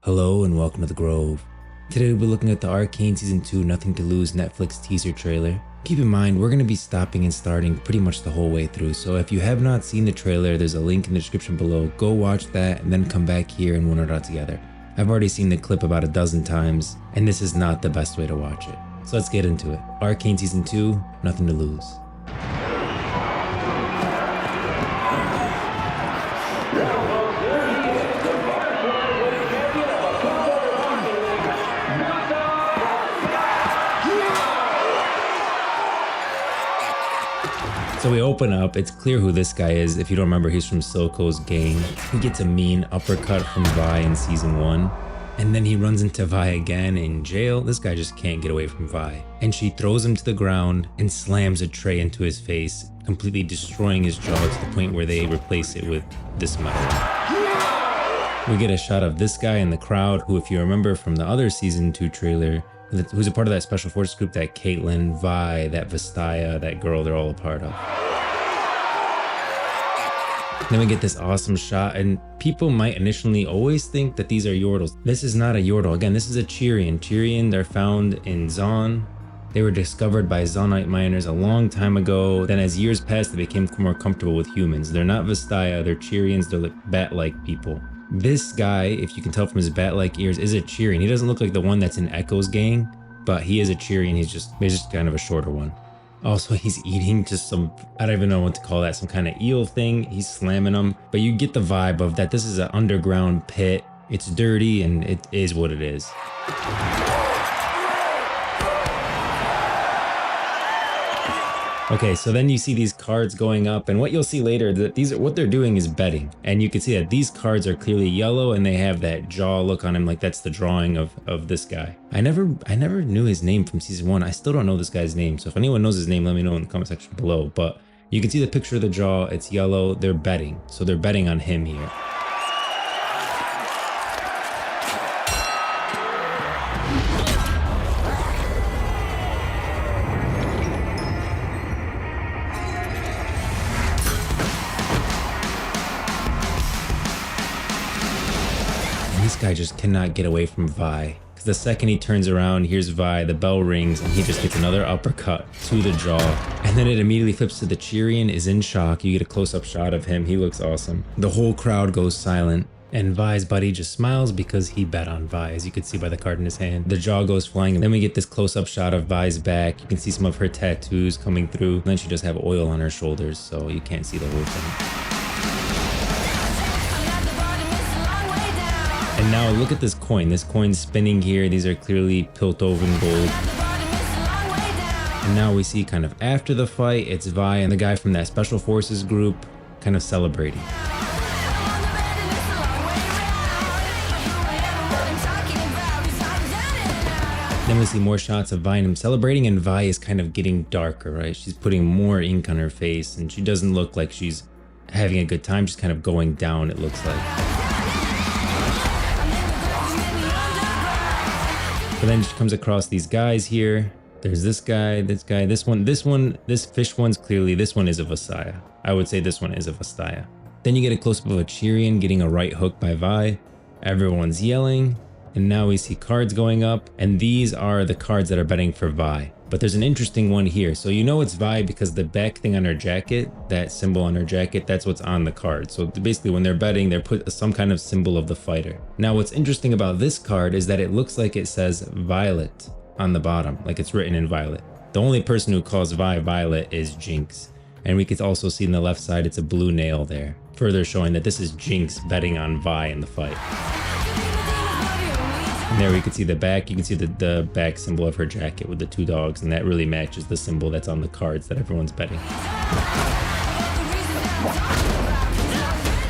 Hello and welcome to the Grove. Today we'll be looking at the Arcane Season 2 Nothing to Lose Netflix teaser trailer. Keep in mind we're going to be stopping and starting pretty much the whole way through, so if you have not seen the trailer, there's a link in the description below. Go watch that and then come back here and we'll nerd out together. I've already seen the clip about a dozen times and this is not the best way to watch it. So let's get into it. Arcane Season 2, Nothing to Lose. So we open up, it's clear who this guy is. If you don't remember, he's from Silco's gang. He gets a mean uppercut from Vi in Season 1. And then he runs into Vi again in jail. This guy just can't get away from Vi. And she throws him to the ground and slams a tray into his face, completely destroying his jaw to the point where they replace it with this metal. We get a shot of this guy in the crowd, who if you remember from the other Season 2 trailer, who's a part of that special forces group that Caitlyn, Vi, that Vastaya, that girl, they're all a part of. Then we get this awesome shot, and people might initially always think that these are Yordles. This is not a Yordle. Again, this is a Cheerian. Cheerian, they're found in Zaun. They were discovered by Zaunite miners a long time ago. Then as years passed, they became more comfortable with humans. They're not Vastaya, they're Cheerians, they're like bat-like people. This guy, if you can tell from his bat-like ears, is a Cheerian. He doesn't look like the one that's in Echo's gang, but he is a Cheerian. He's just kind of a shorter one. Also, he's eating just some, I don't even know what to call that, some kind of eel thing. He's slamming them, but you get the vibe of that this is an underground pit. It's dirty and it is what it is. Okay, so then you see these cards going up, and what you'll see later, that what they're doing is betting. And you can see that these cards are clearly yellow and they have that jaw look on him, like that's the drawing of this guy. I never knew his name from Season 1. I still don't know this guy's name. So if anyone knows his name, let me know in the comment section below. But you can see the picture of the jaw, it's yellow, they're betting. So they're betting on him here. This guy just cannot get away from Vi, because the second he turns around, here's Vi, the bell rings, and he just gets another uppercut to the jaw. And then it immediately flips to the Cheerian is in shock. You get a close-up shot of him. He looks awesome. The whole crowd goes silent, and Vi's buddy just smiles because he bet on Vi, as you can see by the card in his hand. The jaw goes flying, and then we get this close-up shot of Vi's back. You can see some of her tattoos coming through, and then she does have oil on her shoulders, so you can't see the whole thing. And now look at this coin. This coin's spinning here. These are clearly Piltover gold. And now we see kind of after the fight, it's Vi and the guy from that special forces group kind of celebrating. Then we see more shots of Vi and him celebrating, and Vi is kind of getting darker, right? She's putting more ink on her face and she doesn't look like she's having a good time. She's kind of going down, it looks like. But then she comes across these guys here. There's this guy, this one, this fish one's clearly, this one is a Vastaya. I would say this one is a Vastaya. Then you get a close-up of a Cheerian getting a right hook by Vi. Everyone's yelling. And now we see cards going up. And these are the cards that are betting for Vi. But there's an interesting one here. So you know it's Vi because the back thing on her jacket, that symbol on her jacket, that's what's on the card. So basically when they're betting, they're put some kind of symbol of the fighter. Now what's interesting about this card is that it looks like it says Violet on the bottom, like it's written in violet. The only person who calls Vi Violet is Jinx. And we could also see on the left side, it's a blue nail there, further showing that this is Jinx betting on Vi in the fight. And there we can see the back, you can see the back symbol of her jacket with the two dogs, and that really matches the symbol that's on the cards that everyone's betting.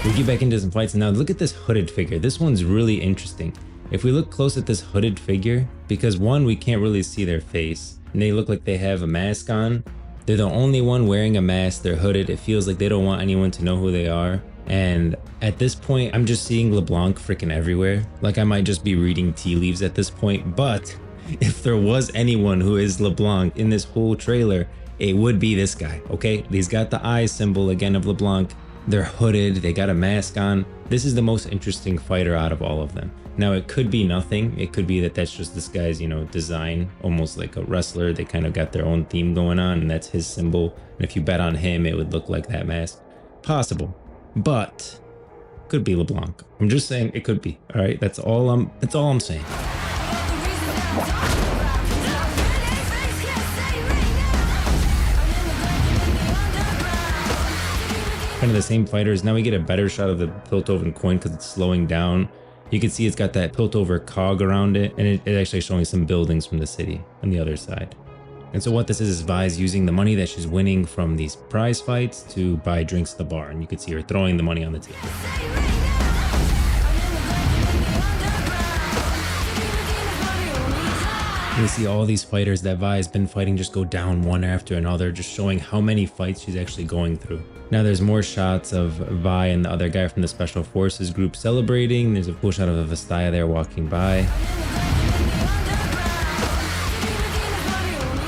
We get back into some fights, and now look at this hooded figure. This one's really interesting. If we look close at this hooded figure, because one, we can't really see their face, and they look like they have a mask on. They're the only one wearing a mask, they're hooded. It feels like they don't want anyone to know who they are. And at this point, I'm just seeing LeBlanc freaking everywhere. Like I might just be reading tea leaves at this point, but if there was anyone who is LeBlanc in this whole trailer, it would be this guy, okay? He's got the eye symbol again of LeBlanc. They're hooded, they got a mask on. This is the most interesting fighter out of all of them. Now it could be nothing. It could be that that's just this guy's, you know, design, almost like a wrestler. They kind of got their own theme going on, and that's his symbol. And if you bet on him, it would look like that mask. Possible, but could be LeBlanc. I'm just saying it could be. All right, that's all I'm saying. Kind of the same fighters. Now we get a better shot of the Piltover coin because it's slowing down. You can see it's got that Piltover cog around it, and it's actually showing some buildings from the city on the other side. And so what this is Vi's using the money that she's winning from these prize fights to buy drinks at the bar, and you can see her throwing the money on the table. You see all these fighters that Vi has been fighting just go down one after another, just showing how many fights she's actually going through. Now there's more shots of Vi and the other guy from the Special Forces group celebrating. There's a cool shot of a Vastaya there walking by.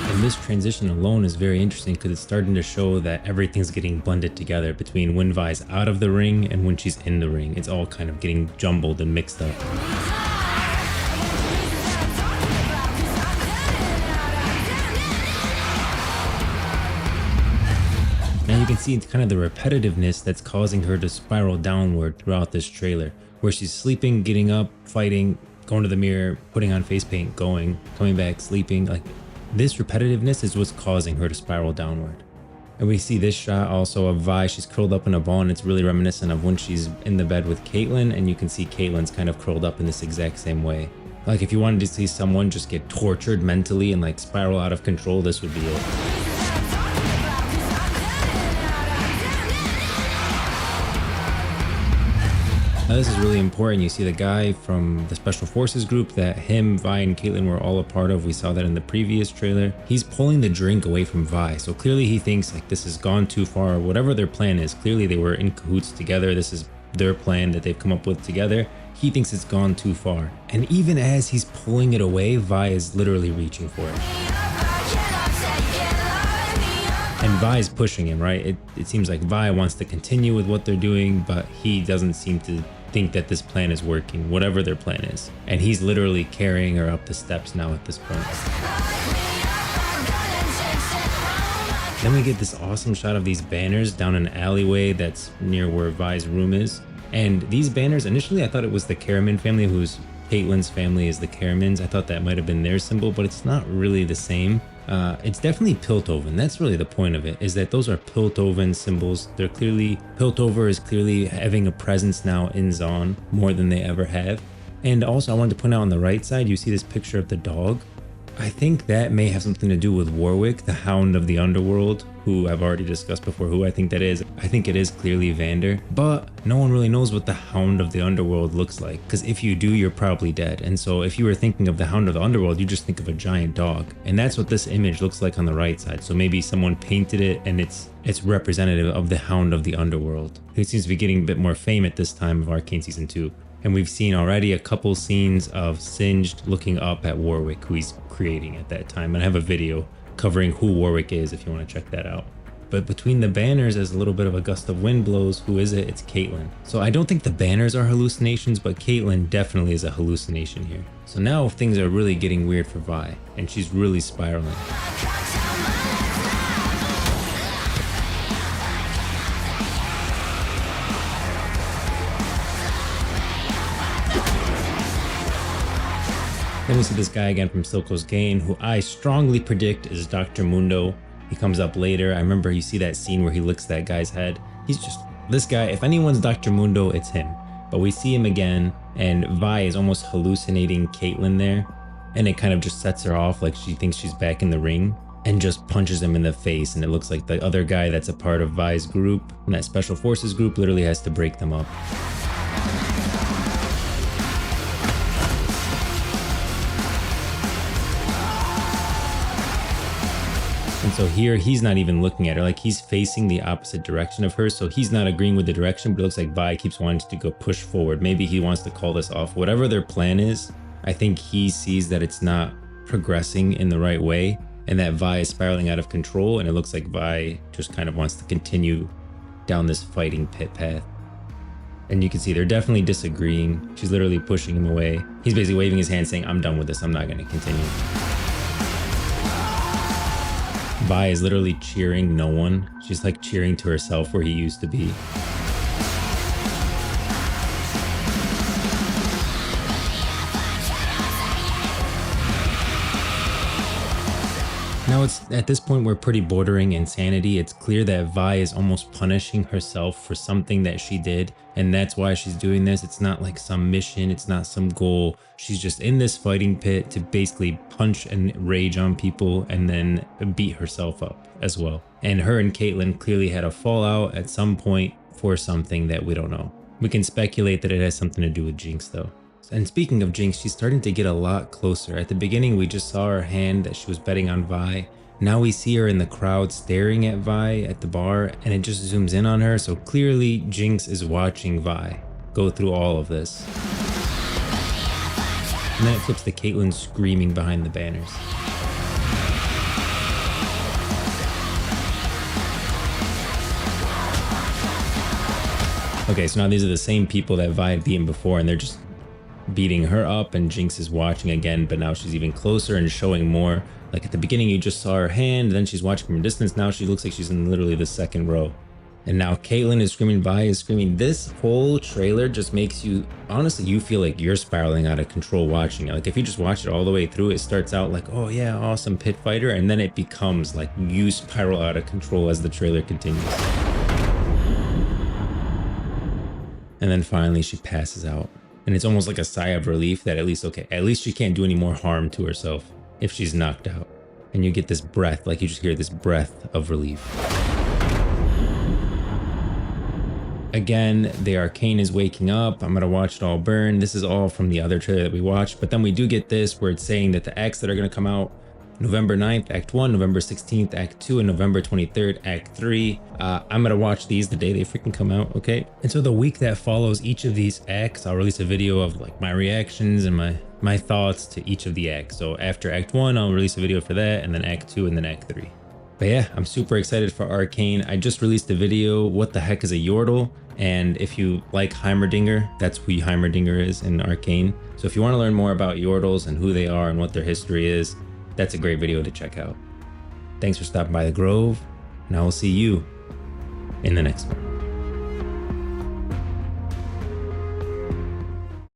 And this transition alone is very interesting because it's starting to show that everything's getting blended together between when Vi's out of the ring and when she's in the ring. It's all kind of getting jumbled and mixed up. Now you can see it's kind of the repetitiveness that's causing her to spiral downward throughout this trailer, where she's sleeping, getting up, fighting, going to the mirror, putting on face paint, going, coming back, sleeping. Like this repetitiveness is what's causing her to spiral downward. And we see this shot also of Vi. She's curled up in a ball, and it's really reminiscent of when she's in the bed with Caitlyn, and you can see Caitlyn's kind of curled up in this exact same way. Like if you wanted to see someone just get tortured mentally and like spiral out of control, this would be it. Now this is really important. You see the guy from the Special Forces group that him, Vi, and Caitlyn were all a part of. We saw that in the previous trailer. He's pulling the drink away from Vi. So clearly he thinks like this has gone too far. Whatever their plan is, clearly they were in cahoots together. This is their plan that they've come up with together. He thinks it's gone too far. And even as he's pulling it away, Vi is literally reaching for it. And Vi's pushing him, right? It seems like Vi wants to continue with what they're doing, but he doesn't seem to think that this plan is working, whatever their plan is. And he's literally carrying her up the steps now at this point. Then we get this awesome shot of these banners down an alleyway that's near where Vi's room is. And these banners, initially I thought it was the Karaman family, whose Caitlyn's family is the Karamans. I thought that might have been their symbol, but it's not really the same. It's definitely Piltover. That's really the point of it, is that those are Piltover symbols. They're clearly, Piltover is clearly having a presence now in Zaun more than they ever have. And also I wanted to point out on the right side, you see this picture of the dog. I think that may have something to do with Warwick, the Hound of the Underworld, who I've already discussed before who I think that is. I think it is clearly Vander, but no one really knows what the Hound of the Underworld looks like, because if you do, you're probably dead. And so if you were thinking of the Hound of the Underworld, you just think of a giant dog. And that's what this image looks like on the right side. So maybe someone painted it and it's representative of the Hound of the Underworld, who seems to be getting a bit more fame at this time of Arcane Season 2. And we've seen already a couple scenes of Singed looking up at Warwick, who he's creating at that time. And I have a video covering who Warwick is if you want to check that out. But between the banners, as a little bit of a gust of wind blows, who is it? It's Caitlyn. So I don't think the banners are hallucinations, but Caitlyn definitely is a hallucination here. So now things are really getting weird for Vi, and she's really spiraling. Then we see this guy again from Silco's Gain, who I strongly predict is Dr. Mundo. He comes up later. I remember you see that scene where he licks that guy's head. He's just, this guy, if anyone's Dr. Mundo, it's him. But we see him again, and Vi is almost hallucinating Caitlyn there. And it kind of just sets her off, like she thinks she's back in the ring, and just punches him in the face. And it looks like the other guy that's a part of Vi's group, and that Special Forces group, literally has to break them up. And so here, he's not even looking at her, like he's facing the opposite direction of her. So he's not agreeing with the direction, but it looks like Vi keeps wanting to go push forward. Maybe he wants to call this off. Whatever their plan is, I think he sees that it's not progressing in the right way and that Vi is spiraling out of control. And it looks like Vi just kind of wants to continue down this fighting pit path. And you can see they're definitely disagreeing. She's literally pushing him away. He's basically waving his hand saying, I'm done with this, I'm not gonna continue. Vi is literally cheering no one. She's like cheering to herself where he used to be. Now it's at this point we're pretty bordering insanity. It's clear that Vi is almost punishing herself for something that she did, and that's why she's doing this. It's not like some mission, it's not some goal. She's just in this fighting pit to basically punch and rage on people and then beat herself up as well. And her and Caitlyn clearly had a fallout at some point for something that we don't know. We can speculate that it has something to do with Jinx though. And speaking of Jinx, she's starting to get a lot closer. At the beginning, we just saw her hand that she was betting on Vi. Now we see her in the crowd staring at Vi at the bar, and it just zooms in on her. So clearly Jinx is watching Vi go through all of this. And then it flips to Caitlyn screaming behind the banners. Okay, so now these are the same people that Vi had beaten before, and they're just beating her up, and Jinx is watching again, but now she's even closer and showing more. Like at the beginning you just saw her hand, then she's watching from a distance. Now she looks like she's in literally the second row. And now Caitlyn is screaming, Vi is screaming. This whole trailer just makes you, honestly, you feel like you're spiraling out of control watching it. Like if you just watch it all the way through, it starts out like, oh yeah, awesome pit fighter, and then it becomes like you spiral out of control as the trailer continues. And then finally she passes out. And it's almost like a sigh of relief that at least she can't do any more harm to herself if she's knocked out. And you get this breath, like you just hear this breath of relief. Again, the Arcane is waking up. I'm gonna watch it all burn. This is all from the other trailer that we watched, but then we do get this where it's saying that the acts that are gonna come out November 9th, Act 1, November 16th, Act 2, and November 23rd, Act 3. I'm gonna watch these the day they freaking come out, okay? And so the week that follows each of these acts, I'll release a video of like my reactions and my thoughts to each of the acts. So after Act 1, I'll release a video for that, and then Act 2, and then Act 3. But yeah, I'm super excited for Arcane. I just released a video, what the heck is a Yordle? And if you like Heimerdinger, that's who Heimerdinger is in Arcane. So if you wanna learn more about Yordles and who they are and what their history is, that's a great video to check out. Thanks for stopping by the Grove, and I will see you in the next one.